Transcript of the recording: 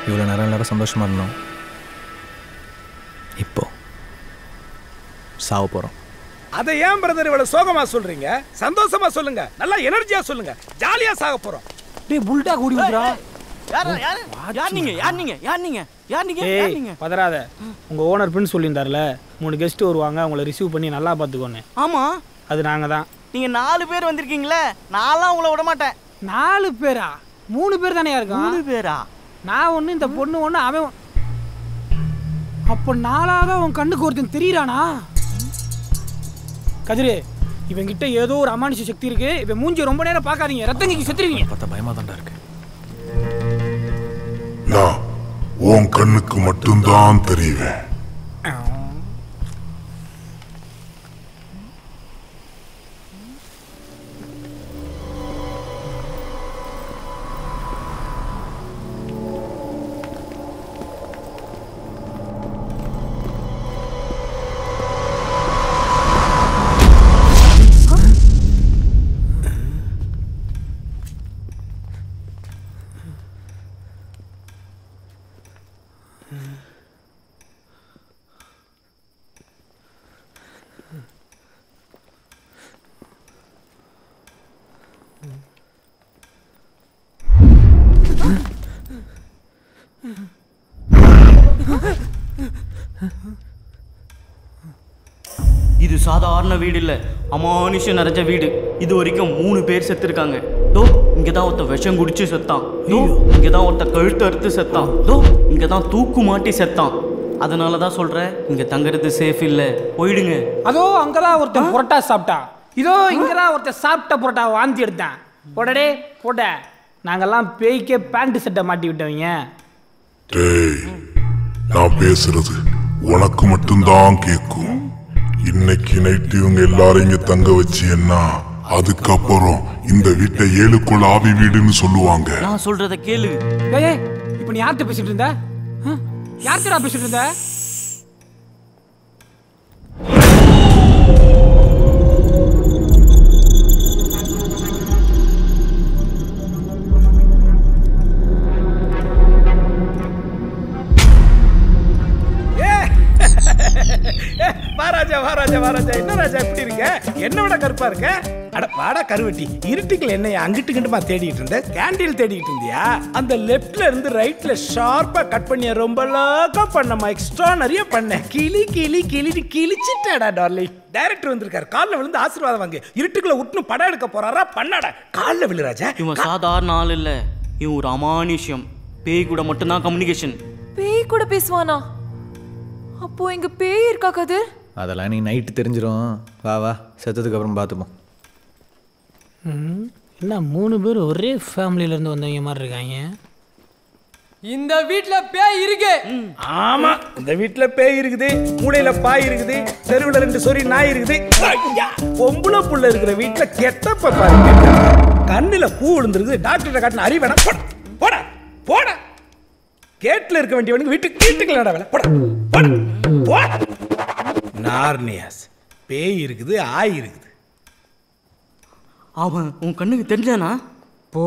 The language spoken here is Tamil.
இவ்வளோ நேரம் சந்தோஷமாக இருந்தோம். இப்போ சாவ போகிறோம். அதை ஏன் பிரதர் இவ்வளவு சோகமா சொல்றீங்க? சந்தோஷமா சொல்லுங்க, நல்லா எனர்ஜியா சொல்லுங்க. ஜாலியா சாக போறோம். டேய் புல்டா கூடி விடுறா. யார் நீங்க? பதறாத. உங்க ஓனர் பிரின்ஸ் சொல்லியிருந்தார்ல 3 கெஸ்ட் வருவாங்க, அவங்கள ரிசீவ் பண்ணி நல்லா பார்த்துக்கோன்னு. ஆமா, அது நாங்க தான். நீங்க 4 பேர் வந்திருக்கீங்களே, நான்லாம் உங்களை விட மாட்டேன். 4 பேரா? 3 பேர் தானே இருக்கோம். 3 பேரா? நான் ஒன்று, இந்த பொண்ணு ஒன்று, அவன். அப்போ 4ஆவது உன் கண்ணுக்கு ஒருத்தன் தெரியுறானா? கதிரு, இவங்கிட்ட ஏதோ ஒரு அமானுஷ சக்தி இருக்கு. இவன் மூஞ்சி ரொம்ப நேரம் பார்க்காதீங்க, ரத்தங்கிக்கு செத்துருவீங்க. பார்த்தா பயமாக தான்டா இருக்கு. நான் உன் கண்ணுக்கு மட்டும்தான் தெரியுவேன். இது சாதாரண வீடு இல்ல, அமானுஷம் நிறைஞ்ச வீடு. இது வரைக்கும் 3 பேர் செத்துருக்காங்க. தோ இங்கதான் ஒருத்த விஷம் குடிச்சு செத்தான். தோ இங்கதான் ஒருத்த கழுத்து அறுத்து செத்தான். தோ இங்கதான் தூக்கு மாட்டி செத்தான். அதனாலதான் சொல்றேன், இங்க தங்குறது சேஃப் இல்ல, போயிடுங்க. அதோ அங்கதான் ஒருத்தன் புரோட்டா சாப்பிட்டான். இதோ இங்கதான் ஒருத்தன் சாப்பிட்ட புரோட்டா வாந்தி எடுத்தான். போடடே போட. நாங்கெல்லாம் பேய்க்கே பேண்ட் செட்டை மாட்டி விட்டவங்க. டேய், நான் பேசுறது உனக்கு மட்டும்தான் கேட்கும். இன்னைக்கு நைட்டு இவங்க எல்லாரும் இங்க தங்க வச்சியன்னா அதுக்கப்புறம் இந்த வீட்டை 7 கொள்ள ஆவி வீடுன்னு சொல்லுவாங்க. நான் சொல்றத கேளு. ஏய், இப்ப நீ யார்கிட்ட பேசிட்டு இருந்த? யார்கிட்ட பேசிட்டு இருந்த? வாராஜா, என்ன ராஜா இப்படி இருக்க? என்ன விட கருப்பா இருக்க? அட வாடா கருவட்டி. இருட்டுக்குள்ள என்னைய அங்கிட்டு கிண்டுமா தேடிட்டு இருந்த? கேண்டீன் தேடிட்டு இருந்தியா? அந்த லெஃப்ட்ல இருந்து ரைட்ல ஷார்ப்பா கட் பண்ணிய ரொம்ப லாக்கா பண்ணமா, எக்ஸ்ட்ரானரியா பண்ண. கிழிச்சிட்டடா டார்லிங். டைரக்டர் வந்திருக்காரு, கால்ல விழுந்து ஆசீர்வாதம் வாங்க. இருட்டுக்குள்ள உட்னு படம் எடுக்க போறாரா? பண்ணாடா, கால்ல விழு ராஜா. இவன் சாதாரண ஆள் இல்ல, இவன் ஒரு அமானுஷ்யம். பேய் கூட மட்டும்தான் கம்யூனிகேஷன். பேய் கூட பேசுவானா? அப்போ இங்க பேய் இருக்கா கதிர்? அதெல்லாம் நீ நைட்டு தெரிஞ்சிடும். வா வா, செத்ததுக்கு அப்புறம் பார்த்துப்போம். என்ன 3 பேர் ஒரே ஃபேமிலியில இருந்து வந்தவங்க மாதிரி இருக்காங்க. இந்த வீட்ல பேய் இருக்கு. ஆமா, இந்த வீட்ல பேய் இருக்குது, மூளையில பாய் இருக்குது, தெருவுல 2 சொறி நாய் இருக்குது. பொம்பளை புள்ள இருக்கிற வீட்ல கெட்டப்ப பாருங்க. கண்ணுல பூ விழுந்துருக்குது, டாக்டர்கிட்ட காட்டின அறிவேணா? போட போட. கேட்ல இருக்க வேண்டியவனுக்கு வீட்டுக்குள்ள வேலை. போட போட போட. நார்னியாஸ், பேய் இருக்குது, ஆய் இருக்குது. அவன் உன் கண்ணுக்கு தெரிஞ்சானா? போ.